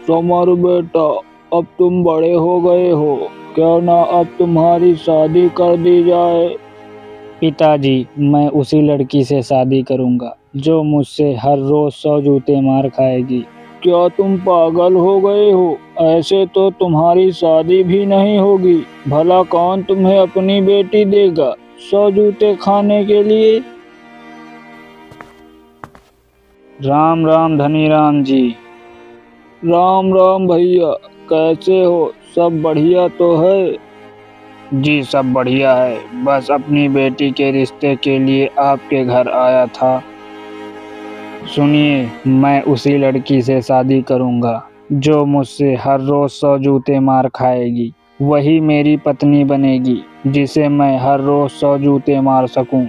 Summer बेटा, अब तुम बड़े हो गए हो, क्यों ना अब तुम्हारी शादी कर दी जाए। पिताजी, मैं उसी लड़की से शादी करूंगा जो मुझसे हर रोज 100 जूते मार खाएगी। क्या तुम पागल हो गए हो? ऐसे तो तुम्हारी शादी भी नहीं होगी। भला कौन तुम्हें अपनी बेटी देगा 100 जूते खाने के लिए। राम राम धनी राम जी। राम राम भैया, कैसे हो? सब बढ़िया तो है? जी सब बढ़िया है, बस अपनी बेटी के रिश्ते के लिए आपके घर आया था। सुनिए, मैं उसी लड़की से शादी करूंगा जो मुझसे हर रोज 100 जूते मार खाएगी। वही मेरी पत्नी बनेगी जिसे मैं हर रोज 100 जूते मार सकूं।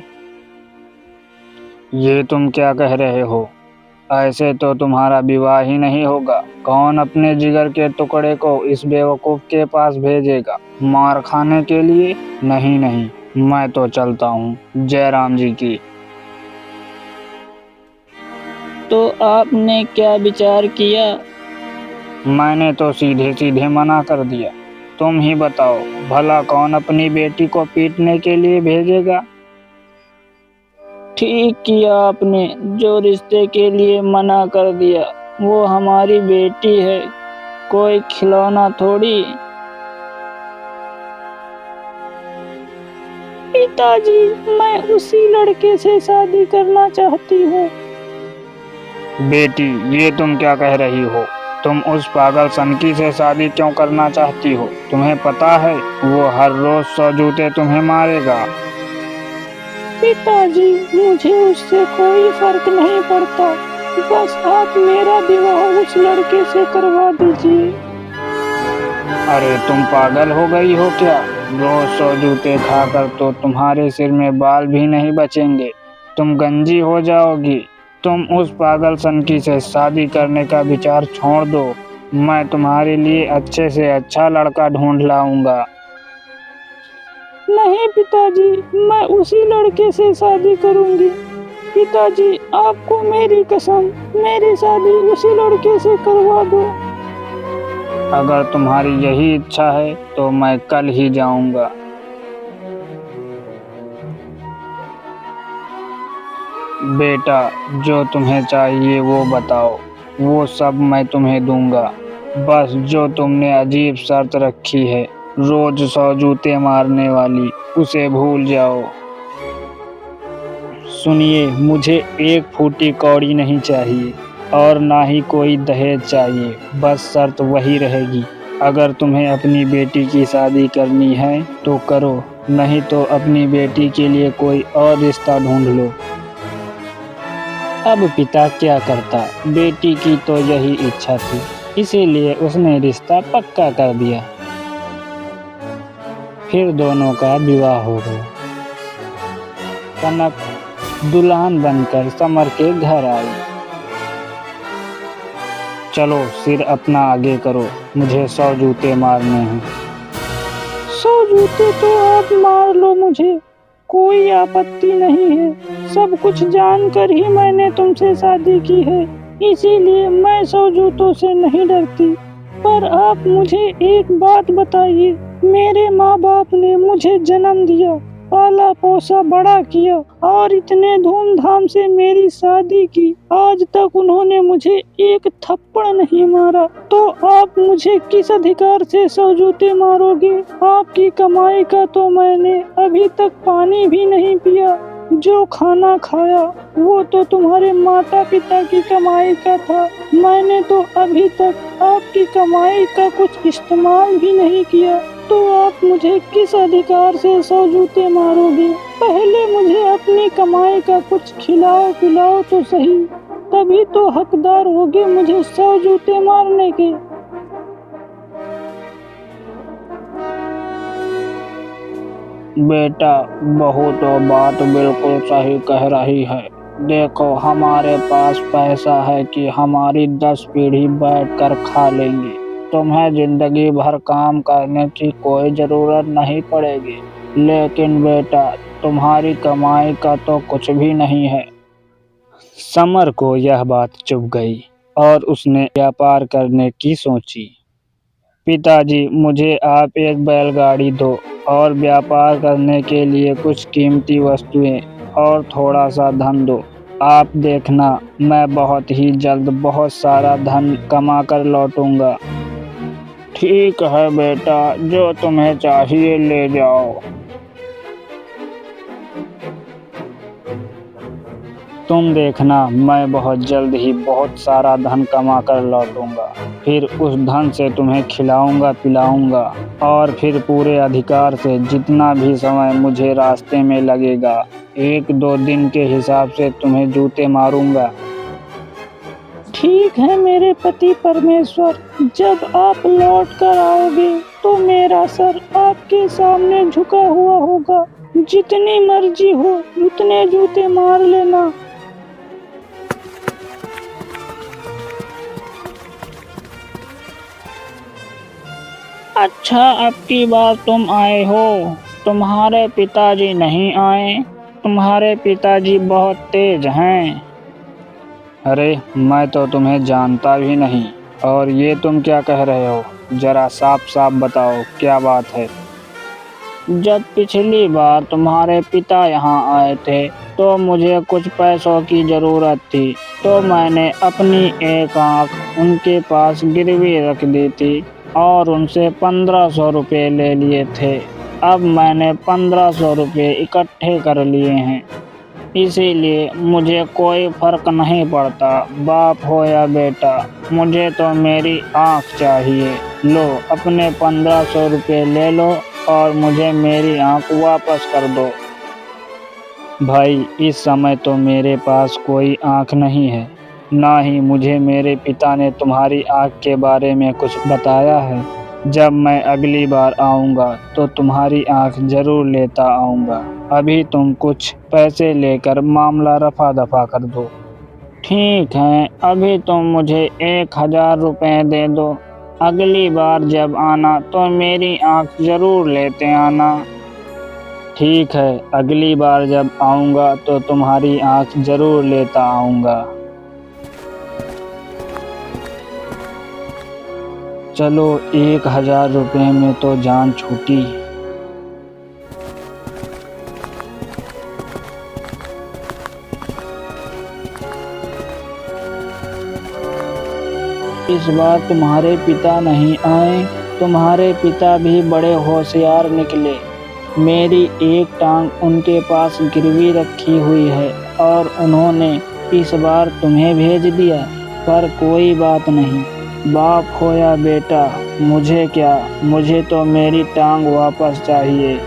ये तुम क्या कह रहे हो? ऐसे तो तुम्हारा विवाह ही नहीं होगा। कौन अपने जिगर के टुकड़े को इस बेवकूफ के पास भेजेगा मार खाने के लिए? नहीं नहीं, मैं तो चलता हूँ। जय राम जी की। तो आपने क्या विचार किया? मैंने तो सीधे सीधे मना कर दिया। तुम ही बताओ, भला कौन अपनी बेटी को पीटने के लिए भेजेगा? ठीक किया आपने, जो रिश्ते के लिए मना कर दिया। वो हमारी बेटी है, कोई खिलौना थोड़ी। पिताजी, मैं उसी लड़के से शादी करना चाहती हूँ। बेटी, ये तुम क्या कह रही हो? तुम उस पागल सनकी से शादी क्यों करना चाहती हो? तुम्हें पता है वो हर रोज 100 जूते तुम्हें मारेगा। पिताजी, मुझे उससे कोई फर्क नहीं पड़ता। बस आप मेरा विवाह उस लड़के से करवा दीजिए। अरे तुम पागल हो गई हो क्या? रोज 100 जूते खाकर तो तुम्हारे सिर में बाल भी नहीं बचेंगे। तुम गंजी हो जाओगी। तुम उस पागल सनकी से शादी करने का विचार छोड़ दो। मैं तुम्हारे लिए अच्छे से अच्छा लड़का ढूंढ लाऊंगा। नहीं पिताजी, मैं उसी लड़के से शादी करूंगी। पिताजी, आपको मेरी कसम, मेरी शादी उसी लड़के से करवा दो। अगर तुम्हारी यही इच्छा है तो मैं कल ही जाऊंगा। बेटा, जो तुम्हें चाहिए वो बताओ, वो सब मैं तुम्हें दूंगा। बस जो तुमने अजीब शर्त रखी है, रोज 100 जूते मारने वाली, उसे भूल जाओ। सुनिए, मुझे एक फूटी कौड़ी नहीं चाहिए और ना ही कोई दहेज चाहिए। बस शर्त वही रहेगी। अगर तुम्हें अपनी बेटी की शादी करनी है तो करो, नहीं तो अपनी बेटी के लिए कोई और रिश्ता ढूंढ लो। अब पिता क्या करता, बेटी की तो यही इच्छा थी, इसीलिए उसने रिश्ता पक्का कर दिया। फिर दोनों का विवाह हो गया। कनक दुल्हन बनकर समर के घर आई। चलो सिर अपना आगे करो, मुझे 100 जूते मारने हैं। 100 जूते तो आप मार लो, मुझे कोई आपत्ति नहीं है। सब कुछ जानकर ही मैंने तुमसे शादी की है, इसीलिए मैं 100 जूतों से नहीं डरती। पर आप मुझे एक बात बताइए, मेरे माँ बाप ने मुझे जन्म दिया, पाला पोसा बड़ा किया और इतने धूमधाम से मेरी शादी की, आज तक उन्होंने मुझे एक थप्पड़ नहीं मारा, तो आप मुझे किस अधिकार से 100 जूते मारोगे? आपकी कमाई का तो मैंने अभी तक पानी भी नहीं पिया। जो खाना खाया वो तो तुम्हारे माता पिता की कमाई का था। मैंने तो अभी तक आपकी कमाई का कुछ इस्तेमाल भी नहीं किया, तो आप मुझे किस अधिकार से 100 जूते मारोगे? पहले मुझे अपनी कमाई का कुछ खिलाओ पिलाओ तो सही, तभी तो हकदार होगे मुझे 100 जूते मारने के। बेटा, बहू तो बात बिल्कुल सही कह रही है। देखो, हमारे पास पैसा है कि हमारी 10 पीढ़ी बैठकर खा लेंगे। तुम्हें जिंदगी भर काम करने की कोई जरूरत नहीं पड़ेगी। लेकिन बेटा, तुम्हारी कमाई का तो कुछ भी नहीं है। समर को यह बात चुभ गई और उसने व्यापार करने की सोची। पिताजी, मुझे आप एक बैलगाड़ी दो और व्यापार करने के लिए कुछ कीमती वस्तुएं और थोड़ा सा धन दो। आप देखना, मैं बहुत ही जल्द बहुत सारा धन कमा कर लौटूंगा। ठीक है बेटा, जो तुम्हें चाहिए ले जाओ। तुम देखना, मैं बहुत जल्द ही बहुत सारा धन कमा कर लौटूंगा। फिर उस धन से तुम्हें खिलाऊंगा पिलाऊंगा और फिर पूरे अधिकार से जितना भी समय मुझे रास्ते में लगेगा 1-2 दिन के हिसाब से तुम्हें जूते मारूंगा। ठीक है मेरे पति परमेश्वर, जब आप लौट कर आओगे तो मेरा सर आपके सामने झुका हुआ होगा। जितनी मर्जी हो उतने जूते मार लेना। अच्छा, अब की बार तुम आए हो, तुम्हारे पिताजी नहीं आए। तुम्हारे पिताजी बहुत तेज हैं। अरे, मैं तो तुम्हें जानता भी नहीं, और ये तुम क्या कह रहे हो? जरा साफ साफ बताओ, क्या बात है? जब पिछली बार तुम्हारे पिता यहाँ आए थे तो मुझे कुछ पैसों की ज़रूरत थी, तो मैंने अपनी एक आँख उनके पास गिरवी रख दी थी और उनसे 1500 रुपये ले लिए थे। अब मैंने 1500 रुपये इकट्ठे कर लिए हैं, इसीलिए मुझे कोई फ़र्क नहीं पड़ता, बाप हो या बेटा, मुझे तो मेरी आँख चाहिए। लो, अपने 1500 रुपये ले लो और मुझे मेरी आँख वापस कर दो। भाई, इस समय तो मेरे पास कोई आँख नहीं है, ना ही मुझे मेरे पिता ने तुम्हारी आँख के बारे में कुछ बताया है। जब मैं अगली बार आऊँगा तो तुम्हारी आँख ज़रूर लेता आऊँगा। अभी तुम कुछ पैसे लेकर मामला रफा दफा कर दो। ठीक है, अभी तुम मुझे 1000 रुपये दे दो। अगली बार जब आना तो मेरी आँख ज़रूर लेते आना। ठीक है, अगली बार जब आऊँगा तो तुम्हारी आँख ज़रूर लेता आऊँगा। चलो, 1000 रुपये में तो जान छूटी। इस बार तुम्हारे पिता नहीं आए। तुम्हारे पिता भी बड़े होशियार निकले। मेरी एक टांग उनके पास गिरवी रखी हुई है और उन्होंने इस बार तुम्हें भेज दिया। पर कोई बात नहीं, बाप हो या बेटा, मुझे क्या, मुझे तो मेरी टांग वापस चाहिए।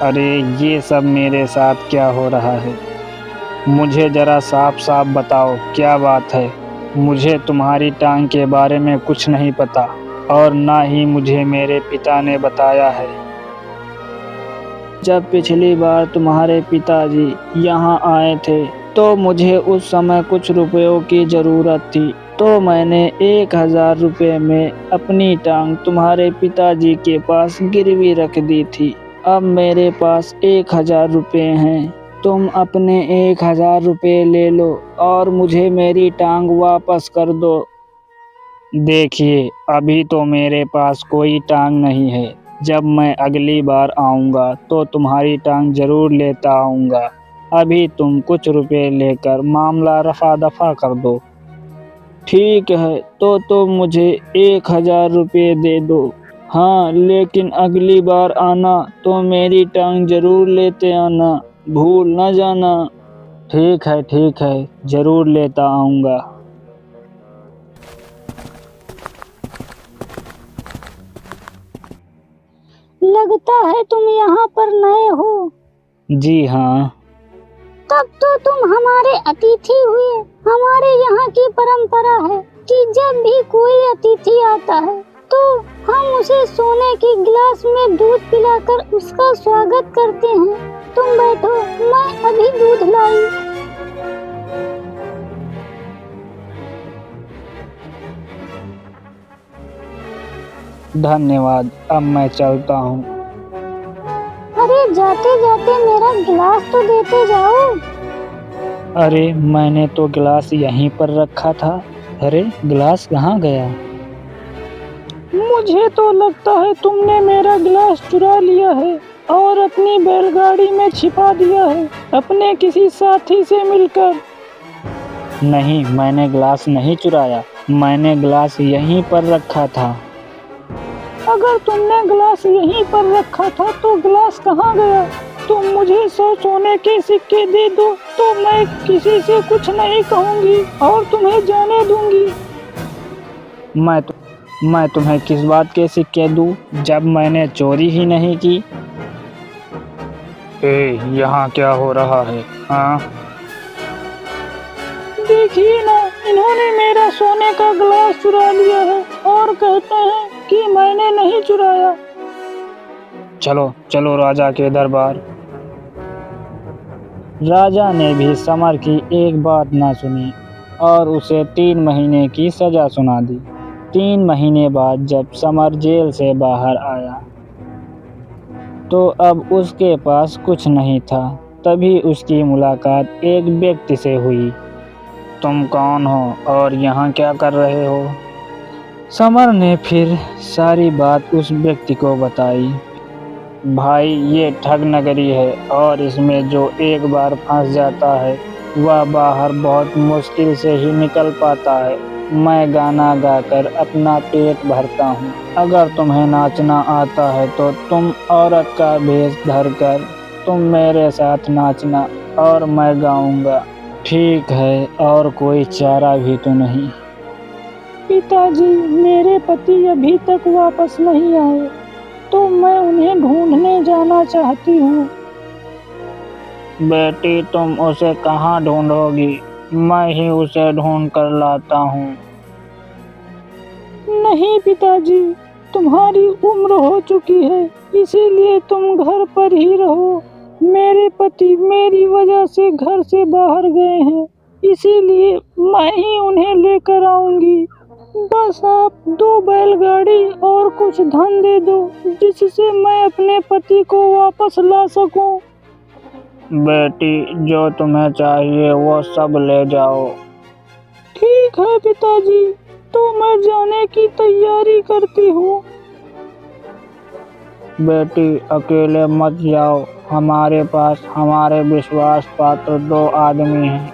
अरे, ये सब मेरे साथ क्या हो रहा है? मुझे ज़रा साफ साफ बताओ, क्या बात है? मुझे तुम्हारी टांग के बारे में कुछ नहीं पता और ना ही मुझे मेरे पिता ने बताया है। जब पिछली बार तुम्हारे पिताजी यहाँ आए थे तो मुझे उस समय कुछ रुपयों की ज़रूरत थी, तो मैंने 1000 रुपये में अपनी टांग तुम्हारे पिताजी के पास गिरवी रख दी थी। अब मेरे पास 1000 रुपये हैं। तुम अपने 1000 रुपये ले लो और मुझे मेरी टांग वापस कर दो। देखिए, अभी तो मेरे पास कोई टांग नहीं है। जब मैं अगली बार आऊँगा तो तुम्हारी टांग ज़रूर लेता आऊँगा। अभी तुम कुछ रुपए लेकर मामला रफा दफा कर दो। ठीक है, तो तुम मुझे 1000 रुपये दे दो। हाँ, लेकिन अगली बार आना तो मेरी टांग ज़रूर लेते आना, भूल न जाना। ठीक है, ज़रूर लेता आऊँगा। लगता है तुम यहाँ पर नए हो। जी हाँ। तब तो तुम हमारे अतिथि हुए। हमारे यहाँ की परंपरा है कि जब भी कोई अतिथि आता है तो हम उसे सोने के गिलास में दूध पिलाकर उसका स्वागत करते हैं। तुम बैठो, मैं अभी दूध लाई। धन्यवाद, अब मैं चलता हूँ। अरे, जाते जाते मेरा गिलास तो देते जाओ। अरे, मैंने तो गिलास यहीं पर रखा था। अरे गिलास कहाँ गया? मुझे तो लगता है तुमने मेरा गिलास चुरा लिया है और अपनी बैलगाड़ी में छिपा दिया है अपने किसी साथी से मिलकर। नहीं, मैंने गिलास नहीं चुराया, मैंने गिलास यहीं पर रखा था। अगर तुमने गिलास यहीं पर रखा था तो गिलास कहाँ गया? तुम मुझे 100 सोने के सिक्के दे दो तो मैं किसी से कुछ नहीं कहूँगी और तुम्हें जाने दूंगी। मैं तुम्हें किस बात के सिक्के दूं जब मैंने चोरी ही नहीं की? यहाँ क्या हो रहा है? हाँ, देखिए ना, इन्होंने मेरा सोने का गिलास चुरा लिया है और कहते हैं कि मैंने नहीं चुराया। चलो चलो राजा के दरबार। राजा ने भी समर की एक बात ना सुनी और उसे 3 महीने की सजा सुना दी। 3 महीने बाद जब समर जेल से बाहर आया तो अब उसके पास कुछ नहीं था। तभी उसकी मुलाकात एक व्यक्ति से हुई। तुम कौन हो और यहाँ क्या कर रहे हो? समर ने फिर सारी बात उस व्यक्ति को बताई। भाई, ये ठग नगरी है और इसमें जो एक बार फंस जाता है वह बाहर बहुत मुश्किल से ही निकल पाता है। मैं गाना गाकर अपना पेट भरता हूँ। अगर तुम्हें नाचना आता है तो तुम औरत का भेष धरकर तुम मेरे साथ नाचना और मैं गाऊंगा। ठीक है, और कोई चारा भी तो नहीं? पिताजी, मेरे पति अभी तक वापस नहीं आए तो मैं उन्हें ढूंढने जाना चाहती हूँ। बेटी, तुम उसे कहाँ ढूंढोगी? मैं ही उसे ढूंढ कर लाता हूँ। नहीं पिताजी, तुम्हारी उम्र हो चुकी है, इसीलिए तुम घर पर ही रहो। मेरे पति मेरी वजह से घर से बाहर गए हैं, इसीलिए मैं ही उन्हें लेकर आऊंगी। बस आप 2 बैलगाड़ी और कुछ धन दे दो जिससे मैं अपने पति को वापस ला सकूं। बेटी, जो तुम्हें चाहिए वो सब ले जाओ। ठीक है पिताजी, तो मैं जाने की तैयारी करती हूँ। बेटी, अकेले मत जाओ। हमारे पास हमारे विश्वास पात्र 2 आदमी हैं।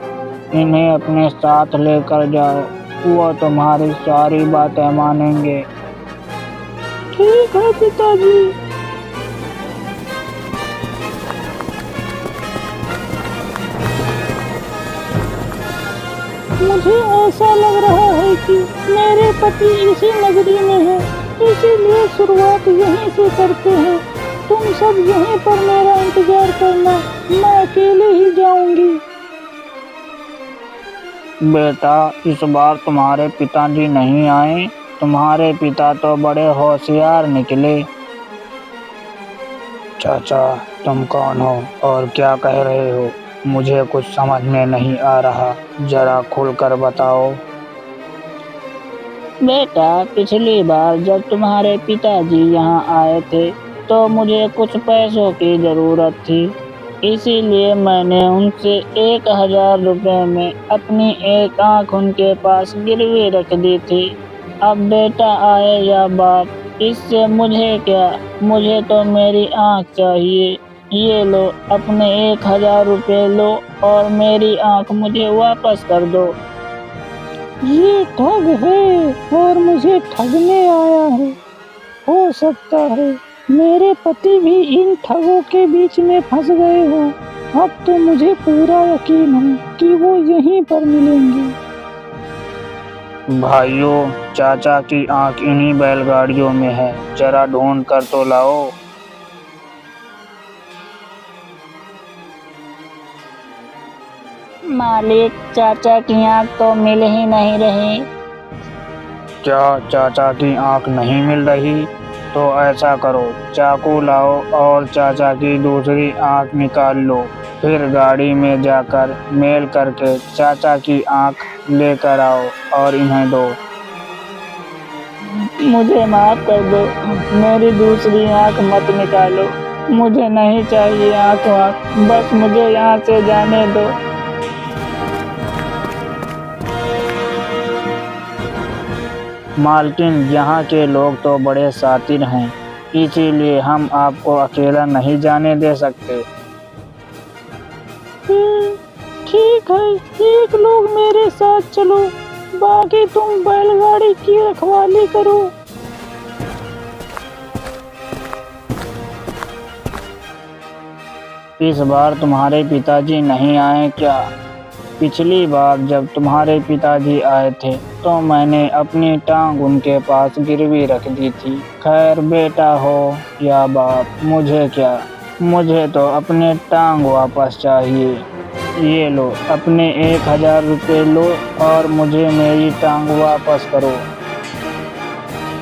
इन्हें अपने साथ लेकर जाओ, वो तुम्हारी सारी बातें मानेंगे। ठीक है पिताजी। मुझे ऐसा लग रहा है कि मेरे पति इसी नगरी में है, इसीलिए शुरुआत यहीं से करते हैं। तुम सब यहीं पर मेरा इंतजार करना, मैं अकेले ही जाऊंगी। बेटा, इस बार तुम्हारे पिताजी नहीं आए। तुम्हारे पिता तो बड़े होशियार निकले। चाचा, तुम कौन हो और क्या कह रहे हो? मुझे कुछ समझ में नहीं आ रहा, जरा खुलकर बताओ। बेटा, पिछली बार जब तुम्हारे पिताजी यहाँ आए थे तो मुझे कुछ पैसों की ज़रूरत थी, इसीलिए मैंने उनसे 1000 रुपये में अपनी एक आँख उनके पास गिरवी रख दी थी। अब बेटा आए या बाप, इससे मुझे क्या, मुझे तो मेरी आँख चाहिए। ये लो, अपने 1000 रुपये लो और मेरी आँख मुझे वापस कर दो। ये ठग है और मुझे ठगने आया है। हो सकता है मेरे पति भी इन ठगों के बीच में फंस गए हो। अब तो मुझे पूरा यकीन है कि वो यहीं पर मिलेंगे। भाइयों, चाचा की आँख इन्हीं बैलगाड़ियों में है, जरा ढूंढ कर तो लाओ। मालिक, चाचा की आँख तो मिल ही नहीं रही। क्या चाचा की आँख नहीं मिल रही? तो ऐसा करो, चाकू लाओ और चाचा की दूसरी आँख निकाल लो। फिर गाड़ी में जाकर मेल करके चाचा की आँख लेकर आओ और इन्हें दो। मुझे माफ कर दो, मेरी दूसरी आँख मत निकालो। मुझे नहीं चाहिए आँख वाँख, बस मुझे यहाँ से जाने दो। मालकिन, यहाँ के लोग तो बड़े शातिर हैं, इसीलिए हम आपको अकेला नहीं जाने दे सकते। ठीक है, एक लोग मेरे साथ चलो, बाकी तुम बैलगाड़ी की रखवाली करो। इस बार तुम्हारे पिताजी नहीं आए क्या? पिछली बार जब तुम्हारे पिताजी आए थे तो मैंने अपनी टांग उनके पास गिरवी रख दी थी। खैर, बेटा हो या बाप, मुझे क्या, मुझे तो अपने टांग वापस चाहिए। ये लो, अपने 1000 रुपये लो और मुझे मेरी टांग वापस करो।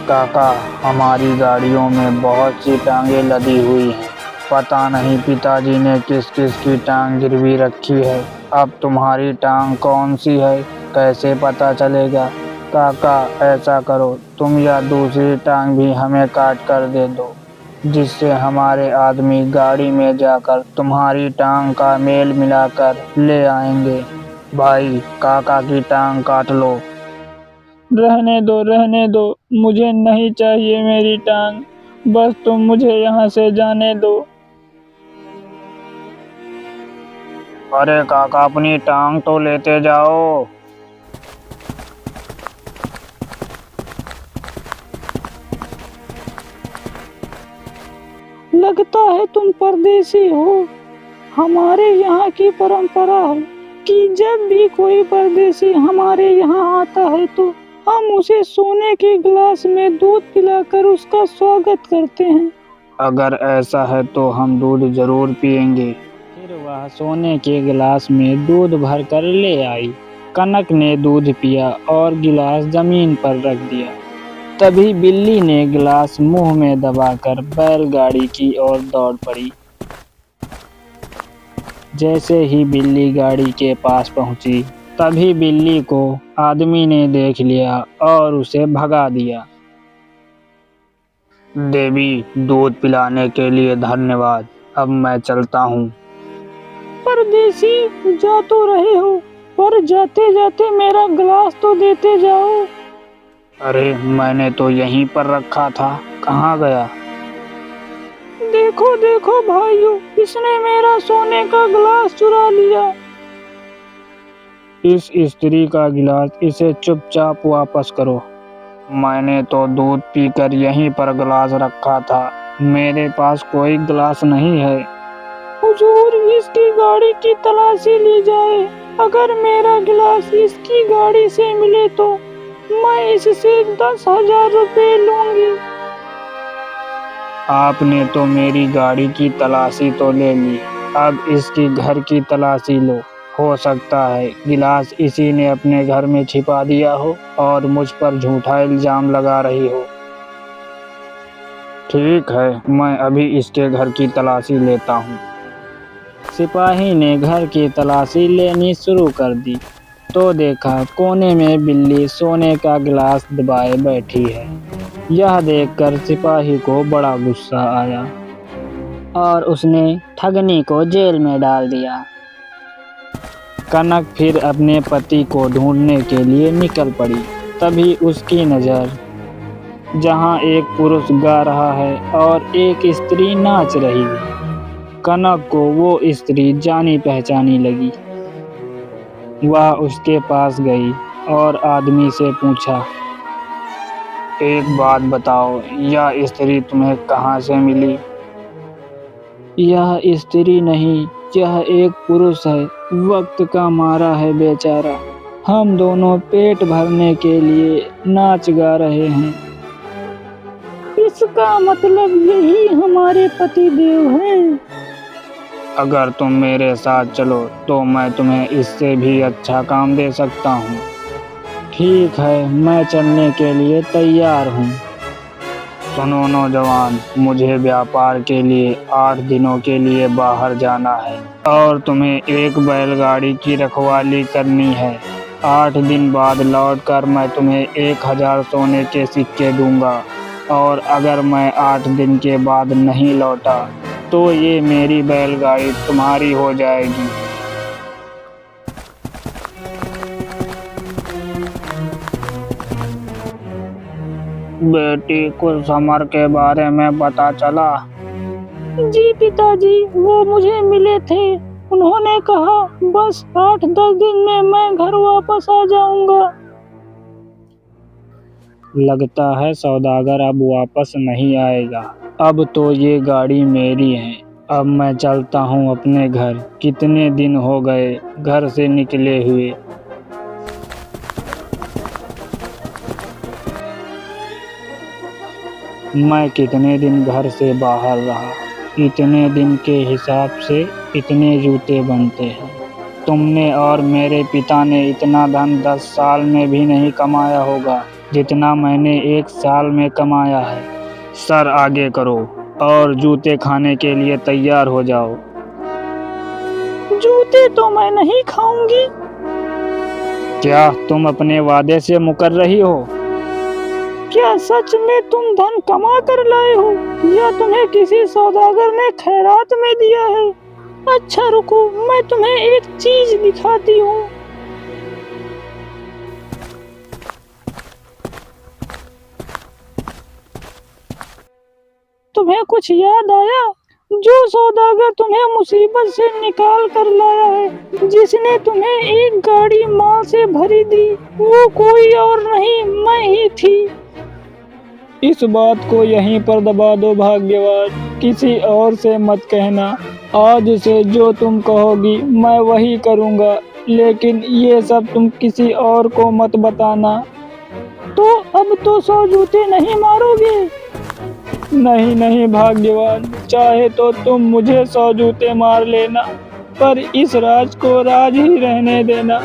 काका, हमारी गाड़ियों में बहुत सी टांगें लदी हुई हैं, पता नहीं पिताजी ने किस किस की टांग गिरवी रखी है। अब तुम्हारी टांग कौन सी है, कैसे पता चलेगा? काका, ऐसा करो, तुम या दूसरी टांग भी हमें काट कर दे दो, जिससे हमारे आदमी गाड़ी में जाकर तुम्हारी टांग का मेल मिलाकर ले आएंगे। भाई, काका की टांग काट लो। रहने दो, मुझे नहीं चाहिए मेरी टांग, बस तुम मुझे यहाँ से जाने दो। अरे काका, अपनी टांग तो लेते जाओ। लगता है तुम परदेसी हो। हमारे यहाँ की परंपरा है कि जब भी कोई परदेसी हमारे यहाँ आता है तो हम उसे सोने के गिलास में दूध पिलाकर उसका स्वागत करते हैं। अगर ऐसा है तो हम दूध जरूर पिएंगे। फिर वह सोने के गिलास में दूध भर कर ले आई। कनक ने दूध पिया और गिलास जमीन पर रख दिया। तभी बिल्ली ने गिलास मुंह में दबाकर बैलगाड़ी की ओर दौड़ पड़ी। जैसे ही बिल्ली गाड़ी के पास पहुंची, तभी बिल्ली को आदमी ने देख लिया और उसे भगा दिया। देवी, दूध पिलाने के लिए धन्यवाद, अब मैं चलता हूँ। परदेसी, जा तो रहे हो, पर जाते जाते मेरा गिलास तो देते जाओ। अरे, मैंने तो यहीं पर रखा था, कहाँ गया? देखो देखो भाइयों, इसने मेरा सोने का गिलास चुरा लिया। इस स्त्री का गिलास इसे चुपचाप वापस करो। मैंने तो दूध पीकर यहीं पर गिलास रखा था, मेरे पास कोई गिलास नहीं है। हुजूर, इसकी गाड़ी की तलाशी ली जाए, अगर मेरा गिलास इसकी गाड़ी से मिले तो मैं इससे 10,000 रुपये लूंगी। आपने तो मेरी गाड़ी की तलाशी तो ले ली, अब इसकी घर की तलाशी लो। हो सकता है गिलास इसी ने अपने घर में छिपा दिया हो और मुझ पर झूठा इल्जाम लगा रही हो। ठीक है, मैं अभी इसके घर की तलाशी लेता हूँ। सिपाही ने घर की तलाशी लेनी शुरू कर दी तो देखा कोने में बिल्ली सोने का गिलास दबाए बैठी है। यह देखकर सिपाही को बड़ा गुस्सा आया और उसने ठगनी को जेल में डाल दिया। कनक फिर अपने पति को ढूंढने के लिए निकल पड़ी। तभी उसकी नज़र जहां एक पुरुष गा रहा है और एक स्त्री नाच रही है, कनक को वो स्त्री जानी पहचानी लगी। वह उसके पास गई और आदमी से पूछा, एक बात बताओ, यह स्त्री तुम्हें कहाँ से मिली? यह स्त्री नहीं, यह एक पुरुष है, वक्त का मारा है बेचारा। हम दोनों पेट भरने के लिए नाच गा रहे हैं। इसका मतलब यही हमारे पति देव हैं। अगर तुम मेरे साथ चलो तो मैं तुम्हें इससे भी अच्छा काम दे सकता हूँ। ठीक है, मैं चलने के लिए तैयार हूँ। सुनो नौजवान, मुझे व्यापार के लिए 8 दिनों के लिए बाहर जाना है और तुम्हें एक बैलगाड़ी की रखवाली करनी है। 8 दिन बाद लौटकर मैं तुम्हें 1000 सोने के सिक्के दूंगा और अगर मैं 8 दिन के बाद नहीं लौटा तो ये मेरी बैलगाड़ी तुम्हारी हो जाएगी। बेटी, कुछ समर के बारे में पता चला? जी पिताजी, वो मुझे मिले थे। उन्होंने कहा बस 8-10 दिन में मैं घर वापस आ जाऊंगा। लगता है सौदागर अब वापस नहीं आएगा। अब तो ये गाड़ी मेरी है। अब मैं चलता हूँ अपने घर। कितने दिन हो गए घर से निकले हुए। मैं कितने दिन घर से बाहर रहा। इतने दिन के हिसाब से इतने जूते बनते हैं। तुमने और मेरे पिता ने इतना धन 10 साल में भी नहीं कमाया होगा जितना मैंने 1 साल में कमाया है। सर आगे करो और जूते खाने के लिए तैयार हो जाओ। जूते तो मैं नहीं खाऊंगी। क्या तुम अपने वादे से मुकर रही हो? क्या सच में तुम धन कमा कर लाए हो या तुम्हें किसी सौदागर ने खैरात में दिया है? अच्छा रुको, मैं तुम्हें एक चीज दिखाती हूँ। तुम्हें कुछ याद आया? जो सौदागर तुम्हें मुसीबत से निकाल कर लाया है, जिसने तुम्हें एक गाड़ी माल से भरी दी, वो कोई और नहीं, मैं ही थी। इस बात को यहीं पर दबा दो भाग्यवान, किसी और से मत कहना। आज से जो तुम कहोगी मैं वही करूँगा, लेकिन ये सब तुम किसी और को मत बताना। तो अब तो 100 जूते नहीं मारोगे? नहीं नहीं भाग्यवान, चाहे तो तुम मुझे 100 जूते मार लेना, पर इस राज को राज ही रहने देना।